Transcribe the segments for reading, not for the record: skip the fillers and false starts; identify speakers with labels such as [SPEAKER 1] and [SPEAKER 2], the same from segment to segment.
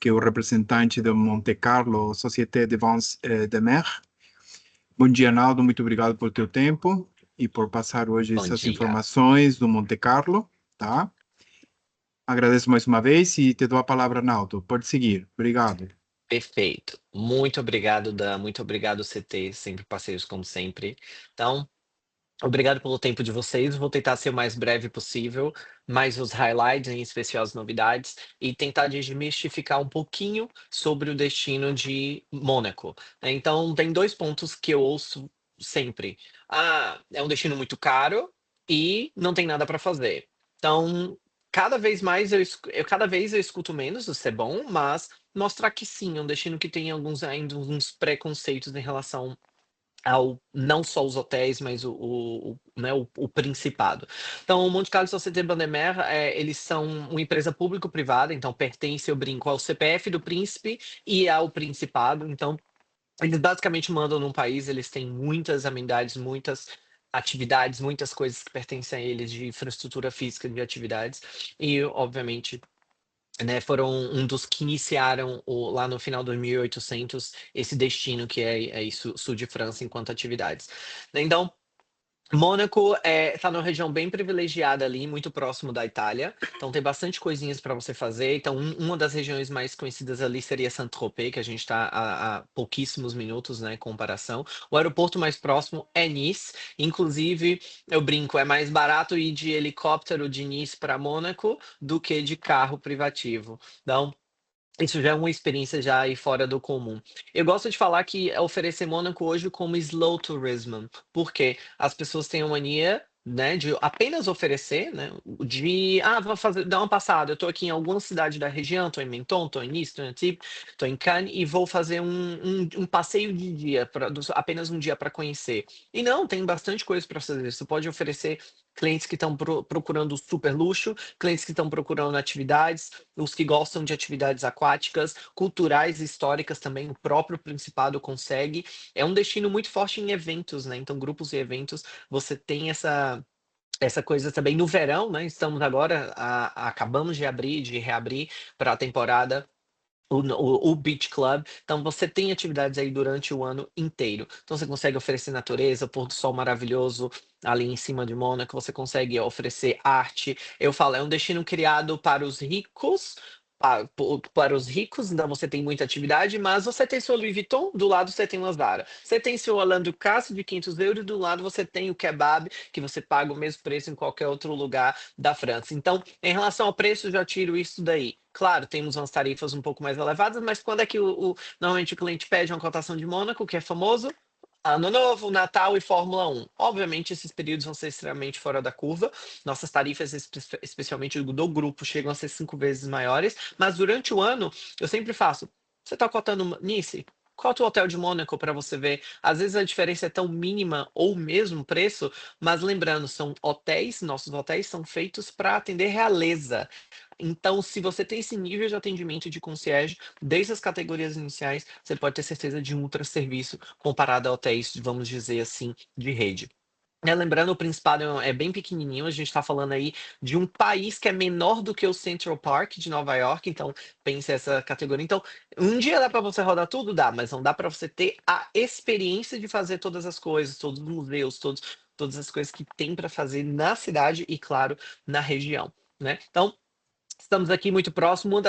[SPEAKER 1] que é o representante do Monte Carlo Société de Ventes de Mer. Bom dia, Naldo, muito obrigado por teu tempo e por passar hoje
[SPEAKER 2] Bom
[SPEAKER 1] essas
[SPEAKER 2] dia.
[SPEAKER 1] informações do Monte Carlo, tá? Agradeço mais uma vez e te dou a palavra, Naldo. Pode seguir. Obrigado.
[SPEAKER 2] Perfeito. Muito obrigado, Dan. Muito obrigado, CT, sempre parceiros como sempre. Então, obrigado pelo tempo de vocês. Vou tentar ser o mais breve possível, mais os highlights, em especial as novidades, e tentar desmistificar um pouquinho sobre o destino de Mônaco, né. Então, tem 2 pontos que eu ouço sempre: "Ah, é um destino muito caro e não tem nada para fazer". Então, cada vez eu escuto menos, isso é bom, mas mostrar que sim, é um destino que tem ainda alguns preconceitos em relação ao não só os hotéis, mas né, o principado. Então, o Monte Carlo Société Bandemer, eles são uma empresa público-privada, então pertence, eu brinco, ao CPF do príncipe e ao principado. Então, eles basicamente mandam num país, eles têm muitas amenidades, muitas atividades, muitas coisas que pertencem a eles de infraestrutura física de atividades e, obviamente, né, foram um dos que iniciaram lá no final dos 1800 esse destino que é isso, sul de França enquanto atividades. Então, Mônaco, tá numa região bem privilegiada ali, muito próximo da Itália, então tem bastante coisinhas para você fazer. Então uma das regiões mais conhecidas ali seria Saint-Tropez, que a gente está a pouquíssimos minutos, né, em comparação. O aeroporto mais próximo é Nice, inclusive, eu brinco, é mais barato ir de helicóptero de Nice para Mônaco do que de carro privativo. Então, isso já é uma experiência já aí fora do comum. Eu gosto de falar que oferecer Mônaco hoje como slow tourism, porque as pessoas têm a mania, né, de apenas oferecer, né, de vou fazer, dar uma passada, eu tô aqui em alguma cidade da região, tô em Menton, tô em Nice, tô em Antibes, tô em Cannes e vou fazer um passeio de dia, apenas um dia para conhecer. E não, tem bastante coisa para fazer. Você pode oferecer clientes que estão procurando super luxo, clientes que estão procurando atividades, os que gostam de atividades aquáticas, culturais e históricas também, o próprio Principado consegue. É um destino muito forte em eventos, né? Então, grupos e eventos, você tem essa coisa também no verão, né? Estamos agora, acabamos de reabrir para a temporada. O Beach Club, então você tem atividades aí durante o ano inteiro. Então você consegue oferecer natureza, pôr do sol maravilhoso ali em cima de Mônaco, você consegue oferecer arte. Eu falo, é um destino criado para os ricos, para os ricos, então você tem muita atividade, mas você tem seu Louis Vuitton, do lado você tem o Zara. Você tem seu Orlando Castle de 500 euros, do lado você tem o kebab, que você paga o mesmo preço em qualquer outro lugar da França. Então, em relação ao preço, eu já tiro isso daí. Claro, temos umas tarifas um pouco mais elevadas, mas quando é que normalmente o cliente pede uma cotação de Mônaco, que é famoso? Ano Novo, Natal e Fórmula 1. Obviamente, esses períodos vão ser extremamente fora da curva. Nossas tarifas, especialmente do grupo, chegam a ser 5 vezes maiores. Mas durante o ano, eu sempre faço. Você está cotando Nice? Cota o hotel de Mônaco para você ver. Às vezes a diferença é tão mínima ou o mesmo preço, mas lembrando, são hotéis, nossos hotéis são feitos para atender realeza. Então, se você tem esse nível de atendimento de concierge, desde as categorias iniciais, você pode ter certeza de um ultra serviço comparado a hotéis, vamos dizer assim, de rede. Lembrando, o Principado é bem pequenininho, a gente está falando aí de um país que é menor do que o Central Park de Nova York, então pense essa categoria. Então, um dia dá para você rodar tudo? Dá, mas não dá para você ter a experiência de fazer todas as coisas, todos os museus, todas as coisas que tem para fazer na cidade e, claro, na região, né? Então, estamos aqui muito próximo.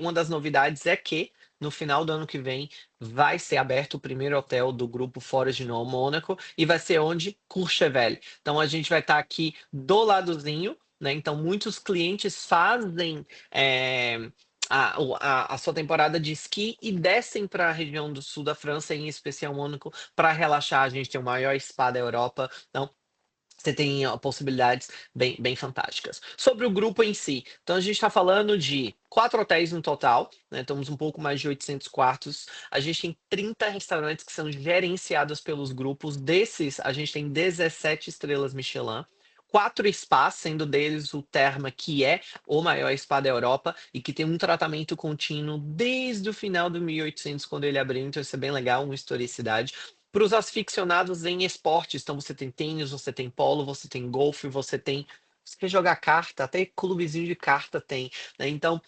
[SPEAKER 2] Uma das novidades é que no final do ano que vem vai ser aberto o primeiro hotel do grupo Forest no Mônaco e vai ser onde? Courchevel. Então a gente vai estar aqui do ladozinho, né? Então muitos clientes fazem a sua temporada de esqui e descem para a região do sul da França, em especial Mônaco, para relaxar. A gente tem o maior spa da Europa. Então você tem possibilidades bem fantásticas. Sobre o grupo em si, então a gente está falando de 4 hotéis no total, né? Temos um pouco mais de 800 quartos. A gente tem 30 restaurantes que são gerenciados pelos grupos. Desses, a gente tem 17 estrelas Michelin. 4 spas, sendo deles o Terma, que é o maior spa da Europa e que tem um tratamento contínuo desde o final do 1800, quando ele abriu. Então isso é bem legal, uma historicidade. Para os aficionados em esportes, então você tem tênis, você tem polo, você tem golfe, você tem. Você quer jogar carta, até clubezinho de carta tem, né? Então,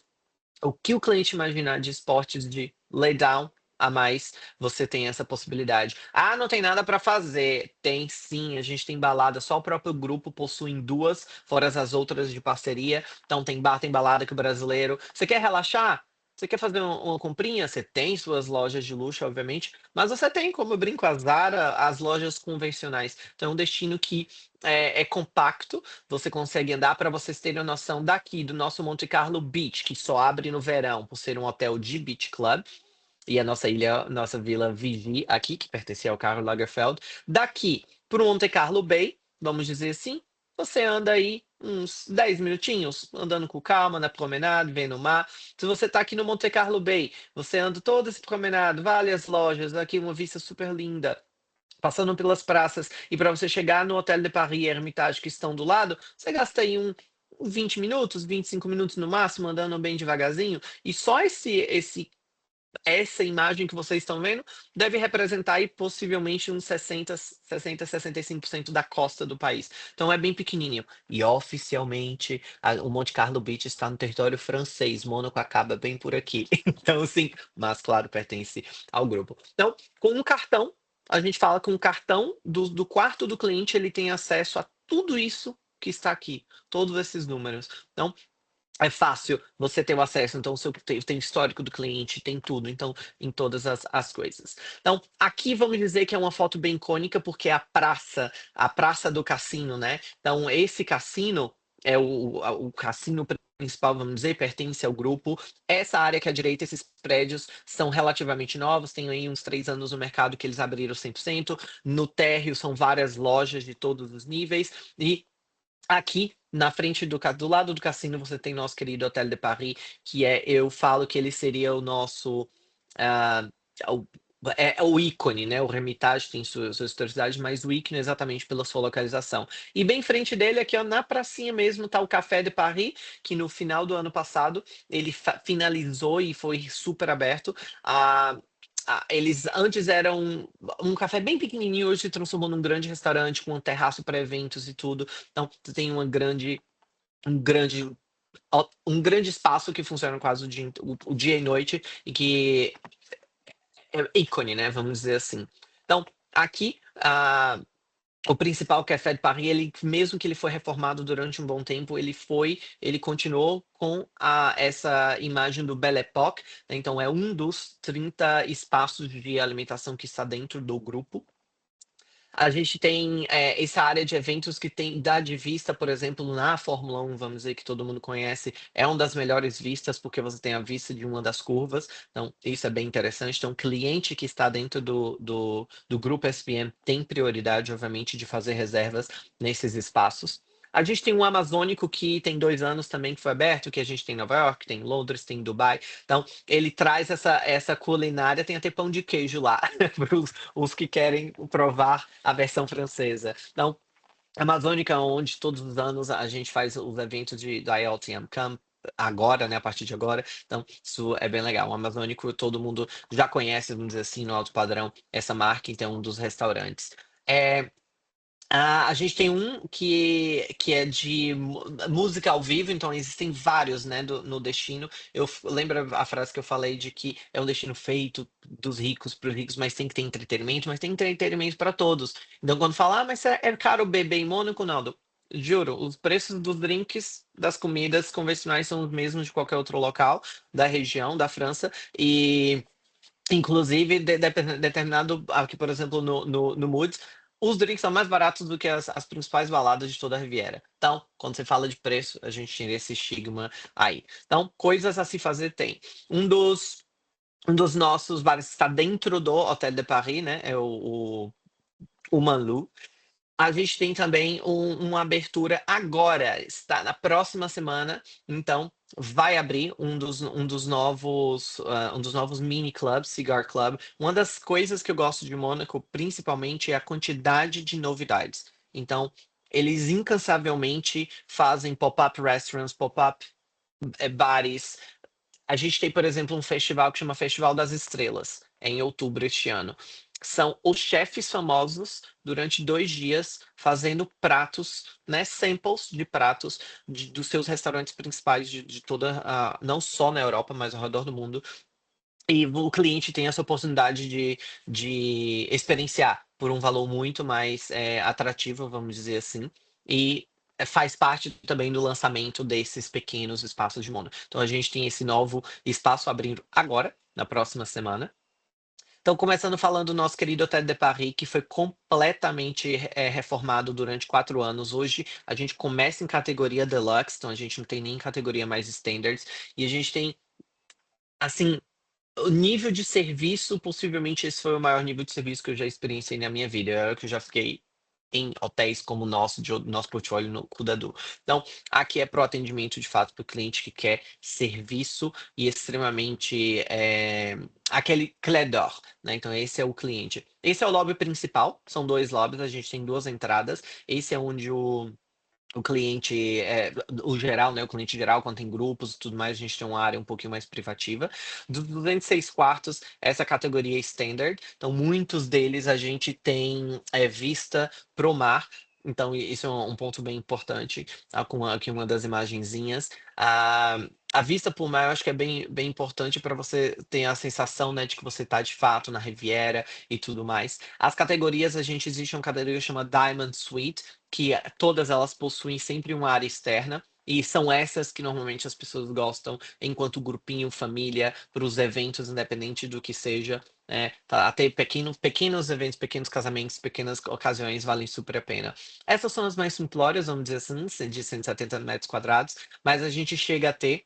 [SPEAKER 2] o que o cliente imaginar de esportes de laydown a mais, você tem essa possibilidade. Ah, não tem nada para fazer. Tem sim, a gente tem balada, só o próprio grupo possui duas, fora as outras de parceria. Então tem bar, tem balada que o brasileiro. Você quer relaxar? Você quer fazer uma comprinha? Você tem suas lojas de luxo, obviamente, mas você tem, como eu brinco, a Zara, as lojas convencionais. Então é um destino que é compacto, você consegue andar. Para vocês terem a noção daqui do nosso Monte Carlo Beach, que só abre no verão por ser um hotel de beach club, e a nossa ilha, nossa vila Vivi aqui, que pertencia ao Karl Lagerfeld, daqui para o Monte Carlo Bay, vamos dizer assim, você anda aí uns 10 minutinhos, andando com calma na promenade, vendo o mar. Se você está aqui no Monte Carlo Bay, você anda todo esse promenade, várias lojas, aqui uma vista super linda, passando pelas praças, e para você chegar no Hotel de Paris e Hermitage que estão do lado, você gasta aí 20 minutos, 25 minutos no máximo, andando bem devagarzinho, e só essa imagem que vocês estão vendo deve representar aí possivelmente uns 65% da costa do país. Então é bem pequenininho. E oficialmente o Monte Carlo Beach está no território francês. Mônaco acaba bem por aqui. Então, sim, mas claro, pertence ao grupo. Então, com um cartão, a gente fala com o cartão do quarto do cliente, ele tem acesso a tudo isso que está aqui, todos esses números. Então, é fácil você ter o acesso, então tem histórico do cliente, tem tudo, então, em todas as coisas. Então, aqui vamos dizer que é uma foto bem icônica, porque é a praça do cassino, né? Então, esse cassino é o cassino principal, vamos dizer, pertence ao grupo. Essa área aqui à direita, esses prédios são relativamente novos, tem aí uns 3 anos no mercado que eles abriram 100%. No térreo são várias lojas de todos os níveis, e aqui na frente do lado do cassino, você tem nosso querido Hotel de Paris, que eu falo que ele seria o nosso, ah, o é o ícone, né, o Hermitage tem suas historicidades, mas o ícone exatamente pela sua localização. E bem em frente dele, aqui ó, na pracinha mesmo, tá o Café de Paris, que no final do ano passado, ele finalizou e foi super aberto. Ah, eles antes eram um café bem pequenininho, hoje se transformou num grande restaurante com um terraço para eventos e tudo. Então, tem um grande, um grande espaço que funciona quase o dia e noite, e que é ícone, né? Vamos dizer assim. Então, aqui, o principal Café de Paris, ele, mesmo que ele foi reformado durante um bom tempo, ele continuou com essa imagem do Belle Époque, né? Então é um dos 30 espaços de alimentação que está dentro do grupo. A gente tem essa área de eventos que dá de vista, por exemplo, na Fórmula 1, vamos dizer, que todo mundo conhece, é uma das melhores vistas, porque você tem a vista de uma das curvas, então isso é bem interessante. Então, o cliente que está dentro do grupo SPM tem prioridade, obviamente, de fazer reservas nesses espaços. A gente tem um Amazônico que tem 2 anos também que foi aberto, que a gente tem em Nova York, tem em Londres, tem em Dubai. Então, ele traz essa culinária, tem até pão de queijo lá, para os que querem provar a versão francesa. Então, Amazônica, onde todos os anos a gente faz os eventos da IELTM Camp, agora, né, a partir de agora. Então, isso é bem legal. O Amazônico, todo mundo já conhece, vamos dizer assim, no alto padrão, essa marca, então, um dos restaurantes. A gente tem um que é de música ao vivo, então existem vários, né, no destino. Lembro a frase que eu falei de que é um destino feito dos ricos para os ricos, mas tem que ter entretenimento, mas tem entretenimento para todos. Então, quando fala, mas é caro beber em Mônaco, Naldo, juro, os preços dos drinks, das comidas convencionais são os mesmos de qualquer outro local da região, da França, e inclusive, determinado, aqui, por exemplo, no Moods, os drinks são mais baratos do que as principais baladas de toda a Riviera. Então, quando você fala de preço, a gente tem esse estigma aí. Então, coisas a se fazer tem. Um dos nossos bares está dentro do Hotel de Paris, né? É o Manlou. A gente tem também uma abertura agora, está na próxima semana, então vai abrir um dos novos mini clubs, Cigar Club. Uma das coisas que eu gosto de Mônaco, principalmente, é a quantidade de novidades. Então, eles incansavelmente fazem pop-up restaurants, pop-up bares. A gente tem, por exemplo, um festival que chama Festival das Estrelas, em outubro este ano. são os chefes famosos durante 2 dias fazendo pratos, né, samples de pratos dos seus restaurantes principais de toda a não só na Europa, mas ao redor do mundo. E o cliente tem essa oportunidade de experienciar por um valor muito mais, atrativo, vamos dizer assim, e, faz parte também do lançamento desses pequenos espaços de Mono. Então a gente tem esse novo espaço abrindo agora, na próxima semana. Então, começando falando do nosso querido Hotel de Paris, que foi completamente reformado durante 4 anos. Hoje, a gente começa em categoria Deluxe, então a gente não tem nem categoria mais Standards, e a gente tem, assim, o nível de serviço, possivelmente esse foi o maior nível de serviço que eu já experienciei na minha vida, que eu já fiquei em hotéis como o nosso, nosso portfólio no Cuidadu. Então, aqui é pro atendimento de fato para o cliente que quer serviço e extremamente, aquele clé d'or, né? Então, esse é o cliente. Esse é o lobby principal, são 2 lobbies, a gente tem 2 entradas. Esse é onde o cliente, o geral, né, o cliente geral, quando tem grupos e tudo mais, a gente tem uma área um pouquinho mais privativa. Dos 206 quartos, essa categoria é standard, então muitos deles a gente tem, vista pro mar, então isso é um ponto bem importante, tá, com aqui uma das imagenzinhas. A vista pro mar eu acho que é bem importante para você ter a sensação, né, de que você está de fato na Riviera e tudo mais. As categorias, a gente existe uma categoria que chama Diamond Suite, que todas elas possuem sempre uma área externa, e são essas que normalmente as pessoas gostam enquanto grupinho, família, para os eventos, independente do que seja, tá, até pequenos eventos, pequenos casamentos, pequenas ocasiões valem super a pena. Essas são as mais simplórias, vamos dizer assim, de 170 metros quadrados, mas a gente chega a ter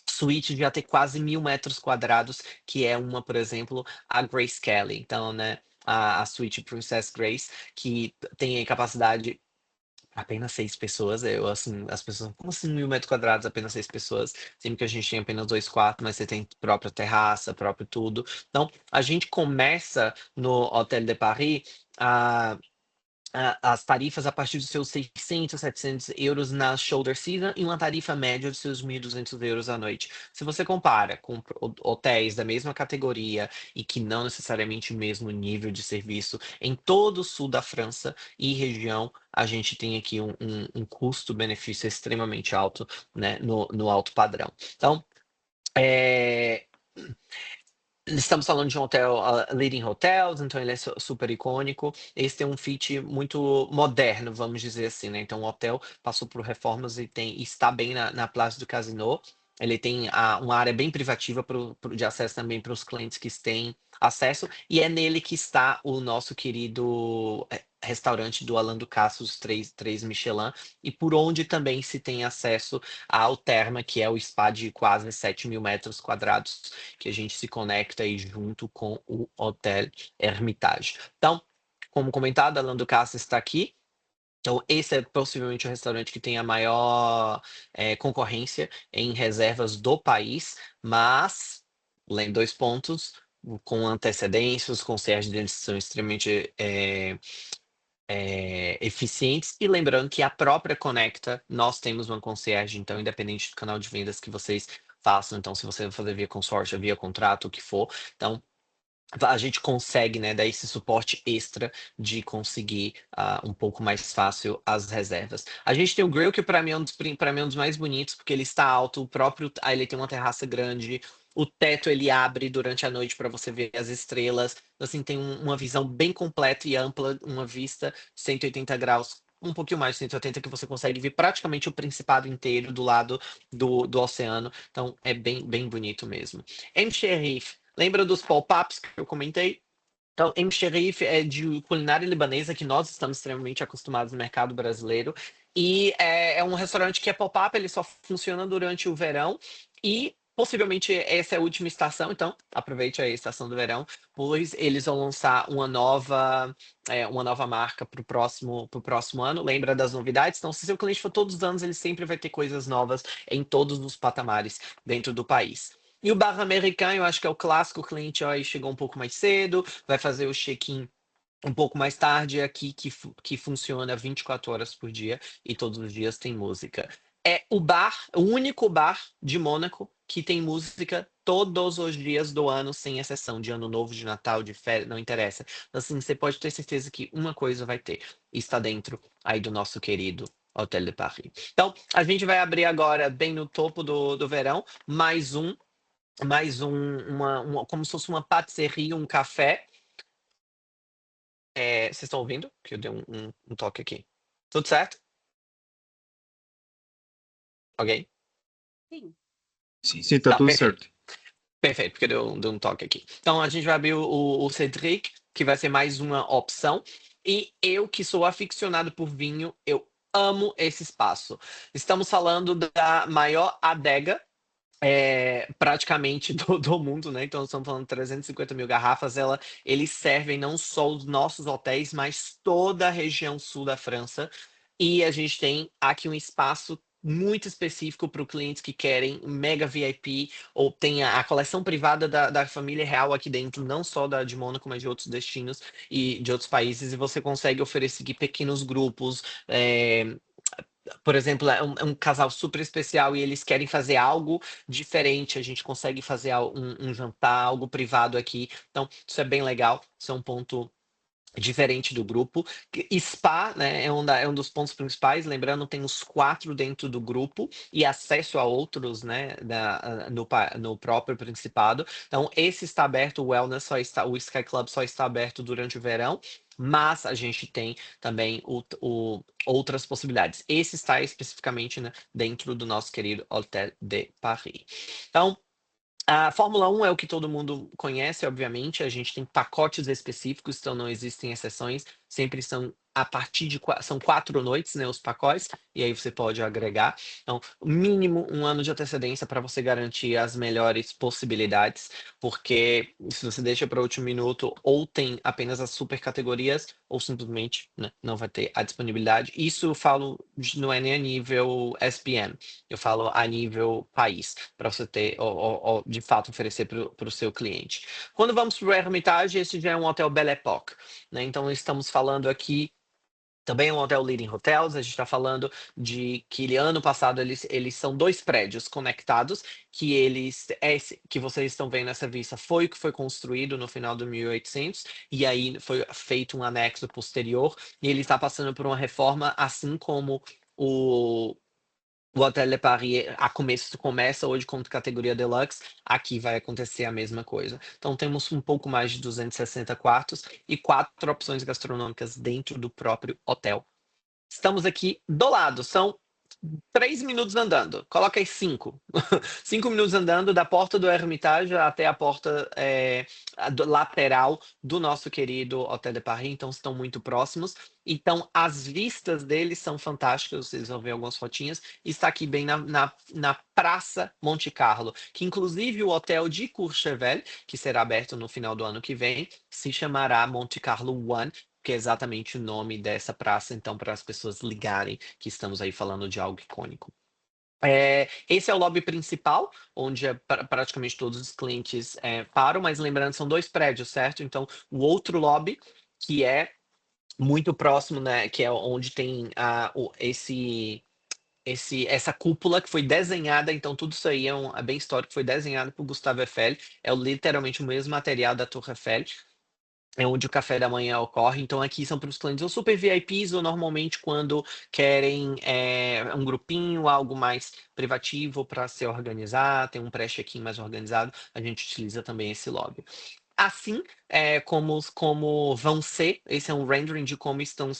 [SPEAKER 2] suíte de até quase 1.000 metros quadrados, que é uma, por exemplo, a Grace Kelly. Então, né, a suíte Princess Grace, que tem aí capacidade apenas 6 pessoas. Eu, assim, as pessoas, como assim 1.000 metros quadrados, apenas 6 pessoas? Sempre que a gente tem apenas 2 quartos, mas você tem própria terraça, próprio tudo. Então, a gente começa no Hotel de Paris a as tarifas a partir dos seus 600, 700 euros na shoulder season e uma tarifa média de seus 1.200 euros à noite. Se você compara com hotéis da mesma categoria e que não necessariamente o mesmo nível de serviço em todo o sul da França e região, a gente tem aqui um custo-benefício extremamente alto, né, no alto padrão. Então, é, estamos falando de um hotel, Leading Hotels, então ele é super icônico. Esse tem um fit muito moderno, vamos dizer assim, né? Então o hotel passou por reformas e está bem na Place do Casino. Ele tem uma área bem privativa de acesso também para os clientes que têm acesso, e é nele que está o nosso querido restaurante do Alain Ducasse, os três Michelin, e por onde também se tem acesso ao Terma, que é o spa de quase 7.000 metros quadrados, que a gente se conecta aí junto com o Hotel Hermitage. Então, como comentado, a Alain Ducasse está aqui. Então, esse é possivelmente o restaurante que tem a maior concorrência em reservas do país, mas, lendo 2 pontos, com antecedência, os concierges deles são extremamente eficientes, e lembrando que a própria Conecta, nós temos uma concierge, então independente do canal de vendas que vocês façam, então se você vai fazer via consórcio, via contrato, o que for, então a gente consegue, né, dar esse suporte extra de conseguir um pouco mais fácil as reservas. A gente tem o grill, que para mim é um dos mais bonitos, porque ele está alto, o próprio, ele tem uma terraça grande, o teto ele abre durante a noite para você ver as estrelas, assim, tem uma visão bem completa e ampla, uma vista 180 graus, um pouquinho mais de 180, que você consegue ver praticamente o Principado inteiro do lado do oceano, então é bem bonito mesmo. M. Sherif, lembra dos pop-ups que eu comentei? Então, M. Sherif é de culinária libanesa, que nós estamos extremamente acostumados no mercado brasileiro. E é um restaurante que é pop-up, ele só funciona durante o verão. E possivelmente essa é a última estação, então aproveite a estação do verão, pois eles vão lançar uma nova marca para o próximo ano. Lembra das novidades? Então, se seu cliente for todos os anos, ele sempre vai ter coisas novas em todos os patamares dentro do país. E o bar americano, eu acho que é o clássico, o cliente ó, aí chegou um pouco mais cedo, vai fazer o check-in um pouco mais tarde, aqui que funciona 24 horas por dia e todos os dias tem música. É o único bar de Mônaco que tem música todos os dias do ano, sem exceção, de Ano Novo, de Natal, de férias, não interessa. Então, assim, você pode ter certeza que uma coisa vai ter, e está dentro aí do nosso querido Hotel de Paris. Então, a gente vai abrir agora, bem no topo do verão, como se fosse uma patisserie, um café. Vocês estão ouvindo? Que eu dei um toque aqui. Tudo certo? Ok?
[SPEAKER 3] Sim.
[SPEAKER 1] Sim, tá
[SPEAKER 2] Tá,
[SPEAKER 1] tudo
[SPEAKER 2] perfeito.
[SPEAKER 1] certo.
[SPEAKER 2] Perfeito, porque deu um toque aqui. Então, a gente vai abrir o Cedric, que vai ser mais uma opção. E eu, que sou aficionado por vinho, eu amo esse espaço. Estamos falando da maior adega praticamente do mundo, né? Então, estamos falando de 350 mil garrafas. Eles servem não só os nossos hotéis, mas toda a região sul da França. E a gente tem aqui um espaço muito específico para os clientes que querem mega VIP ou tem a coleção privada da família real aqui dentro, não só da de Mônaco, mas de outros destinos e de outros países. E você consegue oferecer aqui pequenos grupos. Por exemplo, é um casal super especial e eles querem fazer algo diferente. A gente consegue fazer um jantar, algo privado aqui. Então, isso é bem legal. Isso é um ponto diferente do grupo. Spa, né, é um dos pontos principais. Lembrando, tem os 4 dentro do grupo e acesso a outros, né, no próprio Principado. Então, esse está aberto, o Sky Club só está aberto durante o verão, mas a gente tem também outras possibilidades. Esse está especificamente, né, dentro do nosso querido Hotel de Paris. Então, a Fórmula 1 é o que todo mundo conhece, obviamente. A gente tem pacotes específicos, então não existem exceções. Sempre são a partir de são 4 noites, né, os pacotes, e aí você pode agregar. Então, mínimo um ano de antecedência para você garantir as melhores possibilidades, porque se você deixa para o último minuto, ou tem apenas as super categorias, ou simplesmente, né, não vai ter a disponibilidade. Isso eu falo, não é nem a nível SPM, eu falo a nível país, para você ter, ou, de fato, oferecer para o seu cliente. Quando vamos para o Hermitage, esse já é um hotel Belle Époque, né? Então, estamos falando aqui também é um hotel Leading Hotels. A gente está falando de que ano passado eles são 2 prédios conectados, que vocês estão vendo nessa vista foi o que foi construído no final do 1800, e aí foi feito um anexo posterior, e ele está passando por uma reforma, assim como o Hotel de Paris começa hoje como categoria Deluxe, aqui vai acontecer a mesma coisa. Então temos um pouco mais de 260 quartos e 4 opções gastronômicas dentro do próprio hotel. Estamos aqui do lado, são 3 minutos andando. Coloca aí 5. 5 minutos andando da porta do Hermitage até a porta lateral do nosso querido Hotel de Paris. Então, estão muito próximos. Então, as vistas deles são fantásticas. Vocês vão ver algumas fotinhas. Está aqui bem na Praça Monte Carlo, que inclusive o hotel de Courchevel, que será aberto no final do ano que vem, se chamará Monte Carlo One, que é exatamente o nome dessa praça, então, para as pessoas ligarem que estamos aí falando de algo icônico. Esse é o lobby principal, onde praticamente todos os clientes param, mas lembrando, são 2 prédios, certo? Então, o outro lobby, que é muito próximo, né, que é onde tem essa cúpula que foi desenhada, então tudo isso aí é bem histórico, foi desenhado por Gustave Eiffel, é literalmente o mesmo material da Torre Eiffel, é onde o café da manhã ocorre. Então aqui são para os clientes ou super VIPs ou normalmente quando querem um grupinho, algo mais privativo para se organizar, tem um pré-check-in mais organizado, a gente utiliza também esse lobby. Assim como vão ser, esse é um rendering de como estão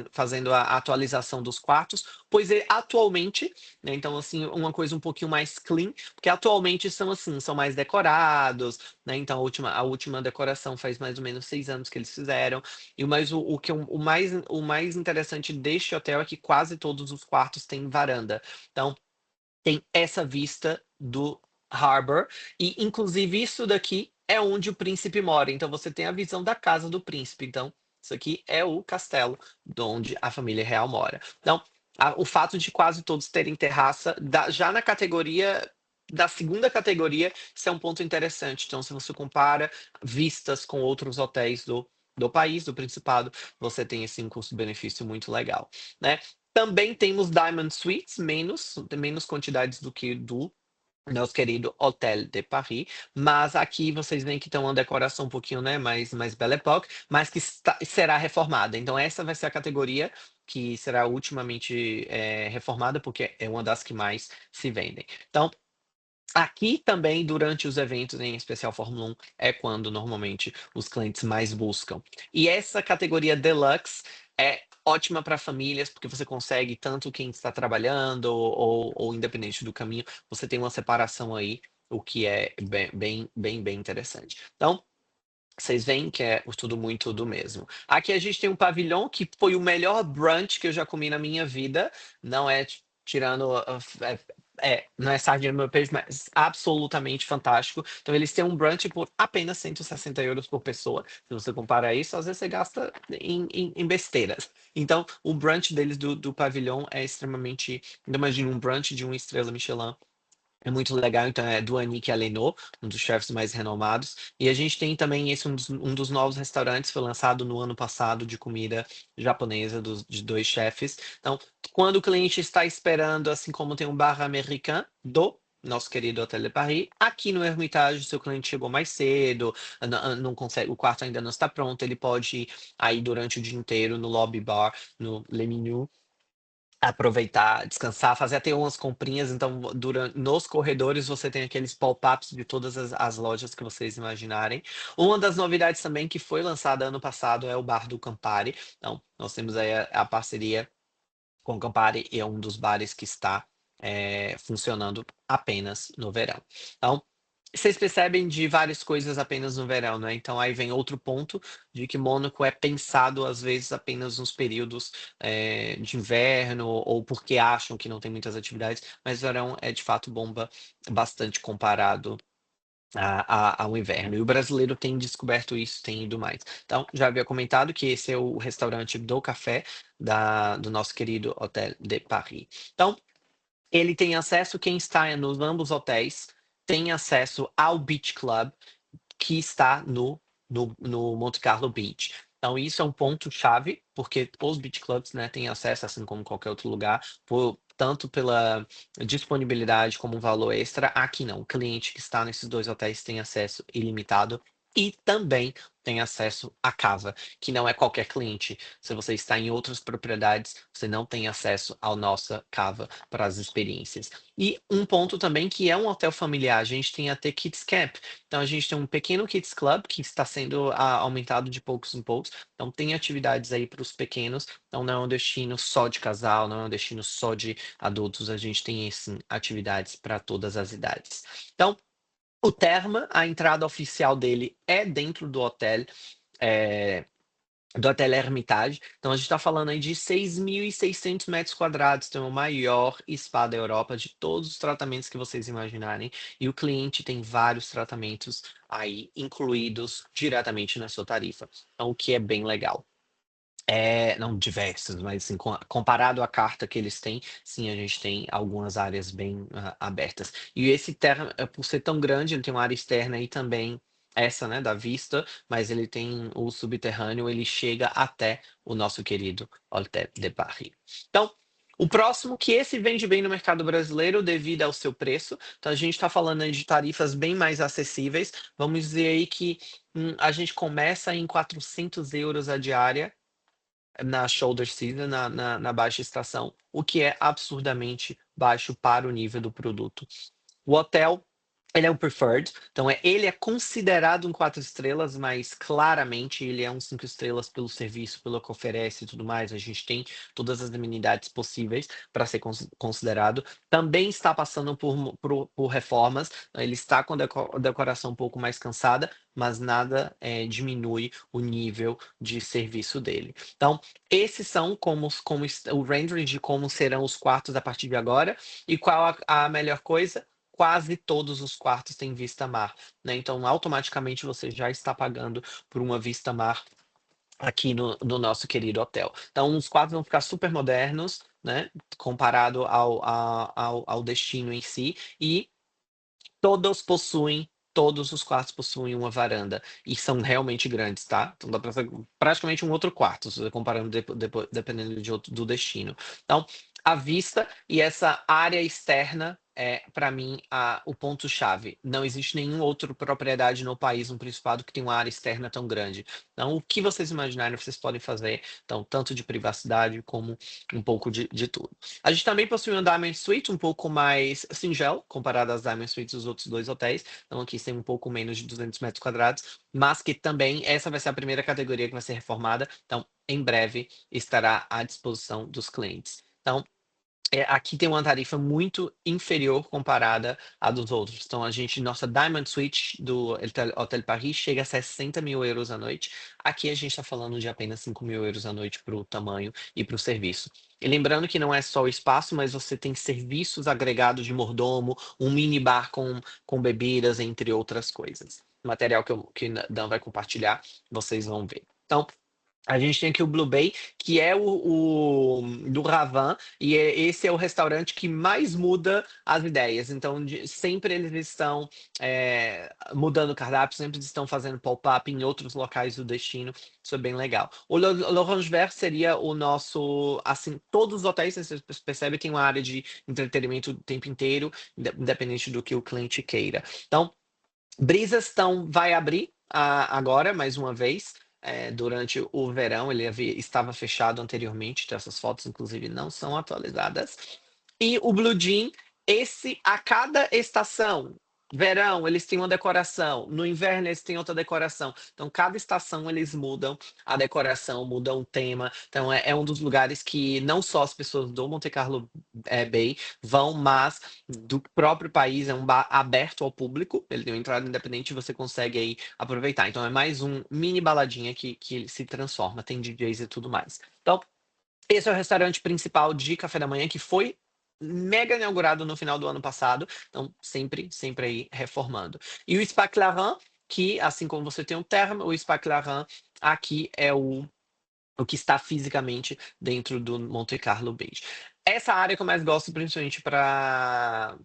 [SPEAKER 2] fazendo a atualização dos quartos, pois atualmente, né, então assim, uma coisa um pouquinho mais clean, porque atualmente são mais decorados, né, então a última decoração faz mais ou menos 6 anos que eles fizeram, mas o mais interessante deste hotel é que quase todos os quartos têm varanda, então tem essa vista do Harbor, e inclusive isso daqui é onde o príncipe mora, então você tem a visão da casa do príncipe, então isso aqui é o castelo de onde a família real mora. Então, o fato de quase todos terem terraça, já na categoria da segunda categoria, isso é um ponto interessante. Então, se você compara vistas com outros hotéis do país, do Principado, você tem esse custo-benefício muito legal, né? Também temos Diamond Suites, menos quantidades do que do nosso querido Hotel de Paris, mas aqui vocês veem que tem uma decoração um pouquinho, né, mais Belle Époque, mas que será reformada. Então essa vai ser a categoria que será ultimamente reformada, porque é uma das que mais se vendem. Então, aqui também, durante os eventos, em especial Fórmula 1, é quando normalmente os clientes mais buscam. E essa categoria Deluxe é ótima para famílias, porque você consegue tanto quem está trabalhando ou independente do caminho, você tem uma separação aí, o que é bem interessante. Então, vocês veem que é tudo muito do mesmo. Aqui a gente tem um pavilhão que foi o melhor brunch que eu já comi na minha vida. Não é tirando. Não é sardinha no meu peixe, mas absolutamente fantástico. Então, eles têm um brunch por apenas 160 euros por pessoa. Se você compara isso, às vezes você gasta em besteiras. Então, o brunch deles do pavilhão é extremamente. Imagina um brunch de uma estrela Michelin, é muito legal, então é do Annick Aleno, um dos chefes mais renomados. E a gente tem também esse um dos novos restaurantes, foi lançado no ano passado, de comida japonesa, de dois chefes. Então, quando o cliente está esperando, assim como tem um bar americano do nosso querido Hotel de Paris, aqui no Hermitage, seu cliente chegou mais cedo, não consegue, o quarto ainda não está pronto, ele pode ir aí durante o dia inteiro no lobby bar, no Le Menu, aproveitar, descansar, fazer até umas comprinhas, então durante nos corredores você tem aqueles pop-ups de todas as lojas que vocês imaginarem. Uma das novidades também que foi lançada ano passado é o bar do Campari, então nós temos aí a parceria com o Campari e é um dos bares que está, funcionando apenas no verão. Então, vocês percebem de várias coisas apenas no verão, né, então aí vem outro ponto de que Mônaco é pensado, às vezes, apenas nos períodos, de inverno ou porque acham que não tem muitas atividades, mas verão é de fato bomba bastante comparado ao inverno. E o brasileiro tem descoberto isso, tem ido mais. Então, já havia comentado que esse é o restaurante do café do nosso querido Hotel de Paris. Então, ele tem acesso, quem está nos ambos hotéis, tem acesso ao Beach Club, que está no Monte Carlo Beach. Então, isso é um ponto-chave, porque os beach clubs, né, têm acesso, assim como qualquer outro lugar, tanto pela disponibilidade como um valor extra. Aqui não, o cliente que está nesses dois hotéis tem acesso ilimitado e também tem acesso à cava, que não é qualquer cliente. Se você está em outras propriedades, você não tem acesso à nossa cava para as experiências. E um ponto também que é um hotel familiar, a gente tem até Kids Camp. Então a gente tem um pequeno Kids Club que está sendo aumentado de poucos em poucos. Então tem atividades aí para os pequenos. Então não é um destino só de casal, não é um destino só de adultos. A gente tem sim atividades para todas as idades. Então o Terma, a entrada oficial dele é dentro do hotel. eh, do Hotel Hermitage. Então a gente está falando aí de 6.600 metros quadrados, então é o maior spa da Europa de todos os tratamentos que vocês imaginarem, e o cliente tem vários tratamentos aí incluídos diretamente na sua tarifa, então o que é bem legal. Não diversos, mas assim, comparado à carta que eles têm, sim, a gente tem algumas áreas bem, abertas. E esse terra, por ser tão grande, ele tem uma área externa e também essa, né, da vista, mas ele tem o subterrâneo, ele chega até o nosso querido Hotel de Paris. Então, o próximo, que esse vende bem no mercado brasileiro devido ao seu preço, então a gente está falando aí de tarifas bem mais acessíveis, vamos dizer aí que, a gente começa em 400 euros a diária, na shoulder season, na baixa estação, o que é absurdamente baixo para o nível do produto. O hotel, ele é o preferred, então ele é considerado um 4 estrelas, mas claramente ele é um 5 estrelas pelo serviço, pelo que oferece e tudo mais. A gente tem todas as amenidades possíveis para ser considerado. Também está passando por reformas, ele está com a decoração um pouco mais cansada, mas nada diminui o nível de serviço dele. Então, esses são o rendering de como serão os quartos a partir de agora. E qual a melhor coisa? Quase todos os quartos têm vista mar, né? Então, automaticamente você já está pagando por uma vista mar aqui no nosso querido hotel. Então, os quartos vão ficar super modernos, né? Comparado ao destino em si, e todos os quartos possuem uma varanda e são realmente grandes, tá? Então dá para ser praticamente um outro quarto, se você comparando dependendo do destino. Então, a vista e essa área externa para mim, o ponto-chave. Não existe nenhuma outra propriedade no país, no Principado, que tem uma área externa tão grande. Então, o que vocês imaginarem, vocês podem fazer. Então, tanto de privacidade como um pouco de tudo. A gente também possui uma Diamond Suite um pouco mais singelo, comparado às Diamond Suites dos outros 2 hotéis. Então, aqui tem um pouco menos de 200 metros quadrados, mas que também essa vai ser a primeira categoria que vai ser reformada. Então, em breve, estará à disposição dos clientes. Então, aqui tem uma tarifa muito inferior comparada à dos outros. Então, nossa Diamond Suite do Hotel Paris chega a 60 mil euros a noite. Aqui a gente está falando de apenas 5 mil euros a noite para o tamanho e para o serviço. E lembrando que não é só o espaço, mas você tem serviços agregados de mordomo, um mini bar com bebidas, entre outras coisas. Material que Dan vai compartilhar, vocês vão ver. Então, a gente tem aqui o Blue Bay, que é o do Ravan, e esse é o restaurante que mais muda as ideias. Então, sempre eles estão mudando o cardápio, sempre estão fazendo pop-up em outros locais do destino. Isso é bem legal. O L'Orange Vert seria o nosso, assim, todos os hotéis, você percebe, tem uma área de entretenimento o tempo inteiro, independente do que o cliente queira. Então, Brisas vai abrir agora, mais uma vez, durante o verão. Ele estava fechado anteriormente, então essas fotos, inclusive, não são atualizadas. E o Blue Jean, a cada estação, verão, eles têm uma decoração, no inverno, eles têm outra decoração. Então, cada estação, eles mudam a decoração, mudam o tema. Então, é um dos lugares que não só as pessoas do Monte Carlo Bay vão, mas do próprio país, é um bar aberto ao público, ele tem uma entrada independente e você consegue aí aproveitar. Então é mais um mini baladinha que ele se transforma, tem DJs e tudo mais. Então, esse é o restaurante principal de café da manhã, que foi mega inaugurado no final do ano passado, então sempre aí reformando. E o Spa Clarin, que assim como você tem o Terme, o Spa Clarin aqui é o que está fisicamente dentro do Monte Carlo Beach. Essa área que eu mais gosto, principalmente para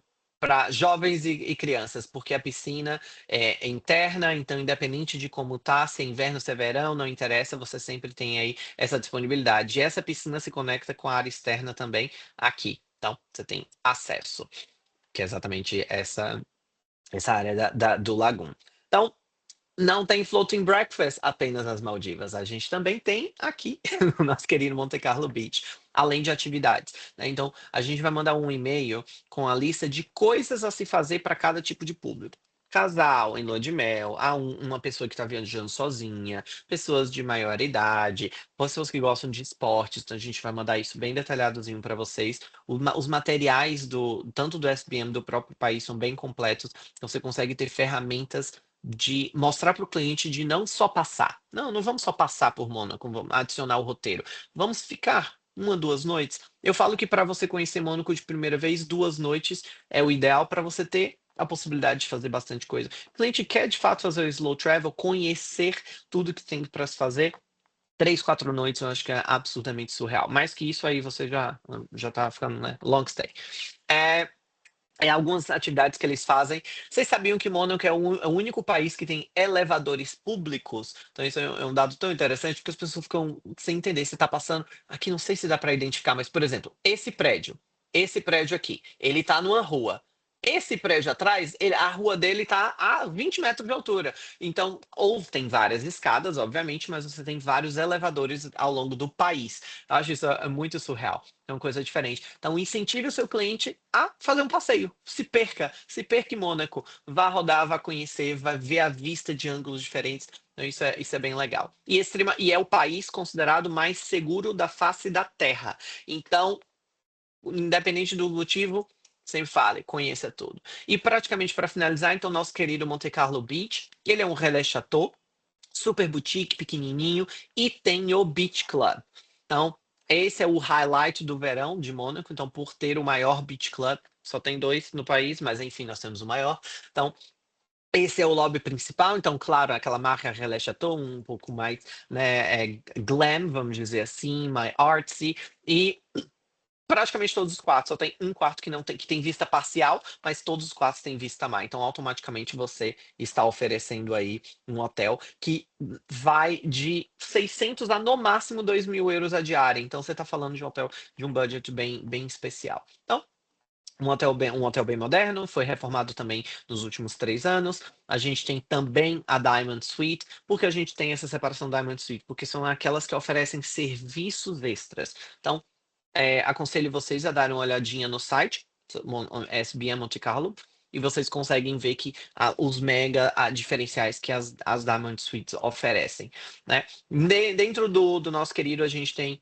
[SPEAKER 2] jovens e crianças, porque a piscina é interna, então independente de como tá, se é inverno, se é verão, não interessa, você sempre tem aí essa disponibilidade. E essa piscina se conecta com a área externa também aqui. Então, você tem acesso, que é exatamente essa área do lagoon. Então, não tem floating breakfast apenas nas Maldivas. A gente também tem aqui no nosso querido Monte Carlo Beach, além de atividades, né? Então, a gente vai mandar um e-mail com a lista de coisas a se fazer para cada tipo de público. Casal em lua de mel, uma pessoa que está viajando sozinha, pessoas de maior idade, pessoas que gostam de esportes. Então, a gente vai mandar isso bem detalhadozinho para vocês. Os materiais tanto do SBM do próprio país são bem completos. Então, você consegue ter ferramentas de mostrar para o cliente de não só passar. Não vamos só passar por Mônaco, vamos adicionar o roteiro. Vamos ficar 1, 2 noites. Eu falo que para você conhecer Mônaco de primeira vez, 2 noites é o ideal para você ter a possibilidade de fazer bastante coisa. O cliente quer de fato fazer o slow travel, conhecer tudo que tem para se fazer. 3, 4 noites eu acho que é absolutamente surreal. Mais que isso aí você já tá ficando, né? Long stay. Algumas atividades que eles fazem. Vocês sabiam que Mônaco é o único país que tem elevadores públicos? Então isso é um dado tão interessante, porque as pessoas ficam sem entender. Você está passando aqui, não sei se dá para identificar, mas, por exemplo, esse prédio aqui, ele está numa rua. Esse prédio atrás, a rua dele está a 20 metros de altura. Então, ou tem várias escadas, obviamente, mas você tem vários elevadores ao longo do país. Eu acho isso muito surreal. É uma coisa diferente. Então, incentive o seu cliente a fazer um passeio. Se perca em Mônaco. Vá rodar, vá conhecer, vá ver a vista de ângulos diferentes. Então, isso é bem legal. E é o país considerado mais seguro da face da Terra. Então, independente do motivo, sempre fale, conheça tudo. E praticamente para finalizar, então, nosso querido Monte Carlo Beach, ele é um relé chateau, super boutique, pequenininho, e tem o Beach Club. Então, esse é o highlight do verão de Mônaco. Então, por ter o maior Beach Club, só tem 2 no país, mas enfim, nós temos o maior. Então, esse é o lobby principal. Então, claro, aquela marca Relais Chateau, um pouco mais, né, glam, vamos dizer assim, mais artsy. E praticamente todos os quartos, só tem um quarto que tem vista parcial, mas todos os quartos têm vista mar. Então, automaticamente você está oferecendo aí um hotel que vai de 600 a no máximo 2 mil euros a diária. Então, você está falando de um hotel de um budget bem especial. Então, um hotel bem moderno, foi reformado também nos últimos 3 anos. A gente tem também a Diamond Suite. Por que a gente tem essa separação Diamond Suite? Porque são aquelas que oferecem serviços extras. Então, aconselho vocês a darem uma olhadinha no site, SBM Monte Carlo, e vocês conseguem ver que os mega diferenciais que as Diamond Suites oferecem, né? Dentro do nosso querido, a gente tem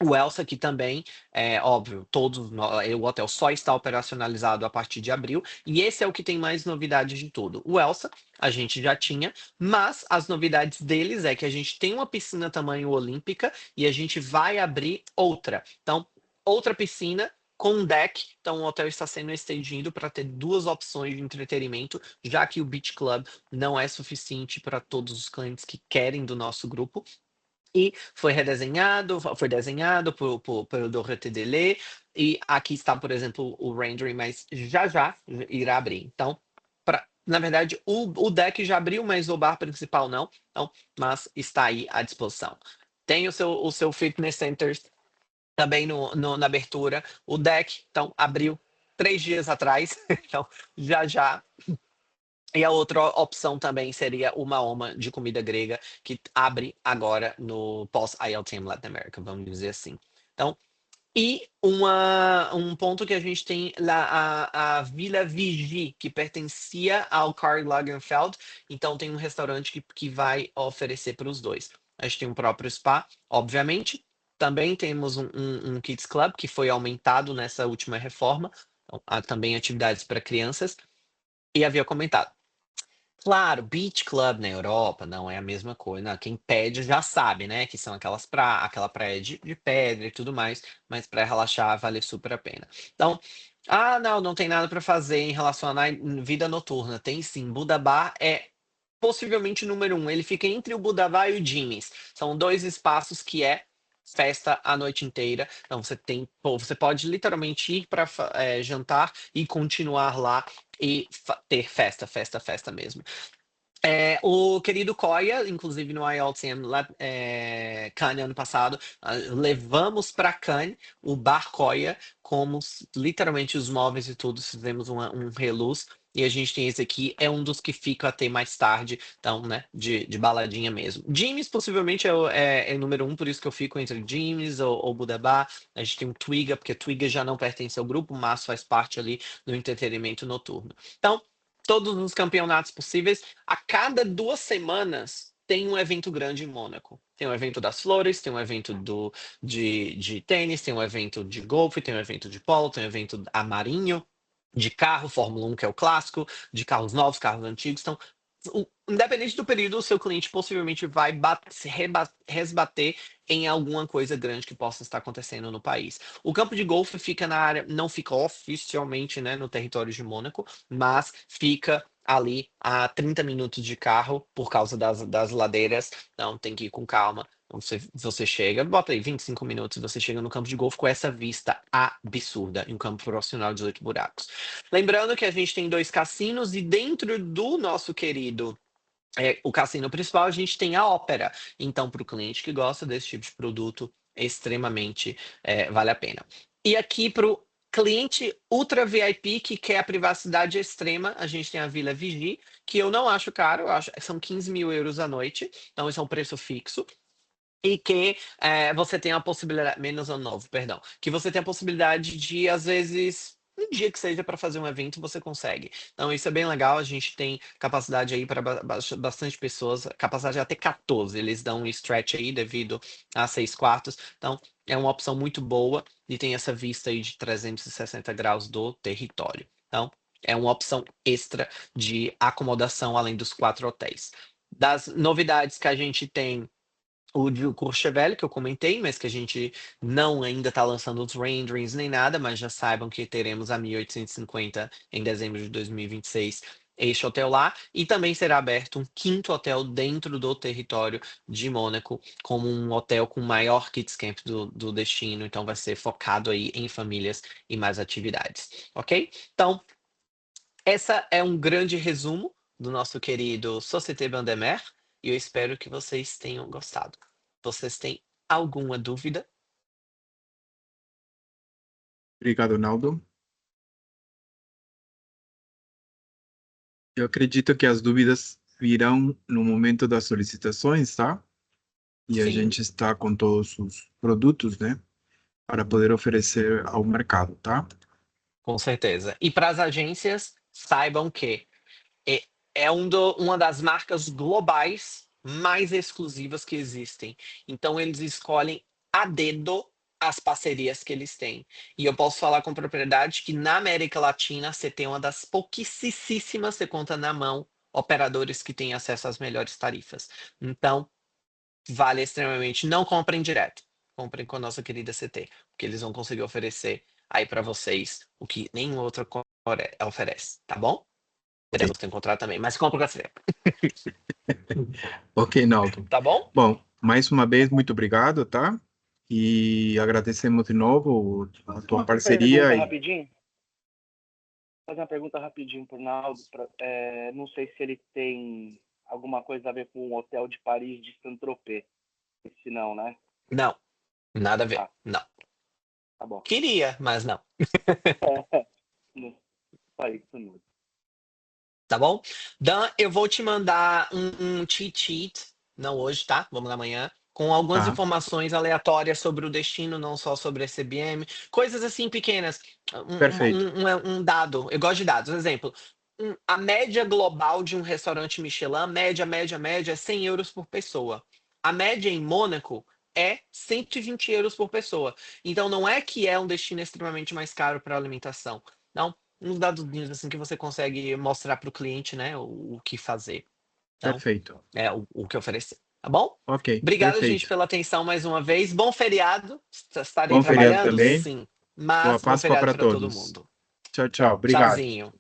[SPEAKER 2] o Elsa, que também, é óbvio, o hotel só está operacionalizado a partir de abril, e esse é o que tem mais novidades de tudo. O Elsa, a gente já tinha, mas as novidades deles é que a gente tem uma piscina tamanho olímpica e a gente vai abrir outra. Então, outra piscina com um deck. Então, o hotel está sendo estendido para ter 2 opções de entretenimento, já que o Beach Club não é suficiente para todos os clientes que querem do nosso grupo. E foi desenhado pelo Dorothée Delê, e aqui está, por exemplo, o rendering, mas já irá abrir. Então, na verdade, o deck já abriu, mas o bar principal não, então, mas está aí à disposição. Tem o seu fitness center também na abertura. O deck, então, abriu 3 dias atrás, então já. E a outra opção também seria uma OMA de comida grega, que abre agora no pós-IELTM Latin America, vamos dizer assim. Então, e um ponto que a gente tem lá, a Vila Vigie, que pertencia ao Karl Lagerfeld, então tem um restaurante que vai oferecer para os dois. A gente tem um próprio spa, obviamente. Também temos um Kids Club, que foi aumentado nessa última reforma. Então, há também atividades para crianças. E havia comentado. Claro, beach club na Europa não é a mesma coisa. Não, quem pede já sabe, né? Que são aquela praia de pedra e tudo mais, mas para relaxar vale super a pena. Então, não tem nada para fazer em relação à vida noturna. Tem sim. Buda Bar é possivelmente o número 1. Ele fica entre o Buda Bar e o Jimmy's. São 2 espaços que é festa a noite inteira. Então você pode literalmente ir para jantar e continuar lá e ter festa mesmo. O querido Koya, inclusive no IELTM Cannes ano passado, levamos para Cannes o bar Koya, como literalmente os móveis e tudo, fizemos um reluz. E a gente tem esse aqui, é um dos que fica até mais tarde, então, né, de baladinha mesmo. Jimmy's possivelmente é o número 1, por isso que eu fico entre Jimmy's ou Buda Bar. A gente tem o Twiga, porque Twiga já não pertence ao grupo, mas faz parte ali do entretenimento noturno. Então, todos os campeonatos possíveis. A cada 2 semanas tem um evento grande em Mônaco. Tem um evento das flores, tem um evento de tênis, tem um evento de golfe, tem um evento de polo, tem um evento amarinho, de carro, Fórmula 1, que é o clássico, de carros novos, carros antigos. Então, independente do período, o seu cliente possivelmente vai resbater em alguma coisa grande que possa estar acontecendo no país. O campo de golfe fica na área, não fica oficialmente, né, no território de Mônaco, mas fica ali a 30 minutos de carro por causa das ladeiras, então tem que ir com calma. Então, você chega, bota aí 25 minutos, você chega no campo de golfe com essa vista absurda, em um campo profissional de 18 buracos. Lembrando que a gente tem 2 cassinos e dentro do nosso querido o cassino principal, a gente tem a ópera. Então, para o cliente que gosta desse tipo de produto, extremamente vale a pena. E aqui para o cliente ultra VIP que quer a privacidade extrema, a gente tem a Vila Vigie, que eu não acho caro, eu acho, são 15 mil euros a noite, então esse é um preço fixo. E que você tem a possibilidade, menos ano novo, perdão, que você tem a possibilidade de, às vezes, um dia que seja para fazer um evento, você consegue. Então, isso é bem legal. A gente tem capacidade aí para bastante pessoas, capacidade até 14. Eles dão um stretch aí devido a 6 quartos. Então, é uma opção muito boa e tem essa vista aí de 360 graus do território. Então, é uma opção extra de acomodação além dos 4 hotéis. Das novidades que a gente tem o de Courchevel, que eu comentei, mas que a gente não ainda está lançando os renderings nem nada, mas já saibam que teremos a 1850 em dezembro de 2026 este hotel lá, e também será aberto um 5º hotel dentro do território de Mônaco, como um hotel com maior kids camp do destino, então vai ser focado aí em famílias e mais atividades, ok? Então, essa é um grande resumo do nosso querido Société Bandemer, e eu espero que vocês tenham gostado. Vocês têm alguma dúvida?
[SPEAKER 1] Obrigado, Naldo. Eu acredito que as dúvidas virão no momento das solicitações, tá? E a
[SPEAKER 2] Sim,
[SPEAKER 1] gente está com todos os produtos, né? Para poder oferecer ao mercado, tá?
[SPEAKER 2] com certeza. E para as agências, saibam que é, uma das marcas globais mais exclusivas que existem. Então, eles escolhem a dedo as parcerias que eles têm. E eu posso falar com propriedade que na América Latina você tem uma das pouquíssimas, você conta na mão, operadores que têm acesso às melhores tarifas. Então, vale extremamente. Não comprem direto. Comprem com a nossa querida CT, porque eles vão conseguir oferecer aí para vocês o que nenhum outro oferece, tá bom?
[SPEAKER 1] Ok,
[SPEAKER 2] Teremos que encontrar também, mas compra com a CT.
[SPEAKER 1] ok, Naldo.
[SPEAKER 2] Tá bom?
[SPEAKER 1] Bom, mais uma vez, muito obrigado, tá? E agradecemos de novo a tua
[SPEAKER 3] Uma
[SPEAKER 1] parceria
[SPEAKER 3] pergunta
[SPEAKER 1] e
[SPEAKER 3] rapidinho. Fazer uma pergunta rapidinho pro Naldo. Não sei se ele tem alguma coisa a ver com o hotel de Paris de Saint-Tropez. Se não, né?
[SPEAKER 2] Não, nada a ver.
[SPEAKER 3] Tá,
[SPEAKER 2] Não.
[SPEAKER 3] tá bom.
[SPEAKER 2] Queria, mas não.
[SPEAKER 3] Não, só isso mesmo.
[SPEAKER 2] Tá bom? Dan, eu vou te mandar um cheat sheet, não hoje, tá? Vamos amanhã, com algumas
[SPEAKER 1] tá,
[SPEAKER 2] informações aleatórias sobre o destino, não só sobre a CBM, coisas assim pequenas.
[SPEAKER 1] perfeito,
[SPEAKER 2] Um dado, eu gosto de dados. Por exemplo, a média global de um restaurante Michelin, média, é 100 euros por pessoa. A média em Mônaco é 120 euros por pessoa. Então não é que é um destino extremamente mais caro para alimentação. Não, uns dados assim que você consegue mostrar para o cliente, né, o que fazer. Então,
[SPEAKER 1] perfeito.
[SPEAKER 2] é o que oferecer, tá bom?
[SPEAKER 1] Ok,
[SPEAKER 2] Obrigado, gente,
[SPEAKER 1] perfeito.
[SPEAKER 2] pela atenção mais uma vez. Bom feriado. Estarei
[SPEAKER 1] Bom feriado
[SPEAKER 2] trabalhando?
[SPEAKER 1] também.
[SPEAKER 2] Sim.
[SPEAKER 1] Boa
[SPEAKER 2] Mas bom
[SPEAKER 1] Páscoa
[SPEAKER 2] feriado
[SPEAKER 1] para
[SPEAKER 2] para todo
[SPEAKER 1] todos.
[SPEAKER 2] mundo.
[SPEAKER 1] Tchau, tchau. Obrigado.
[SPEAKER 2] Tchauzinho.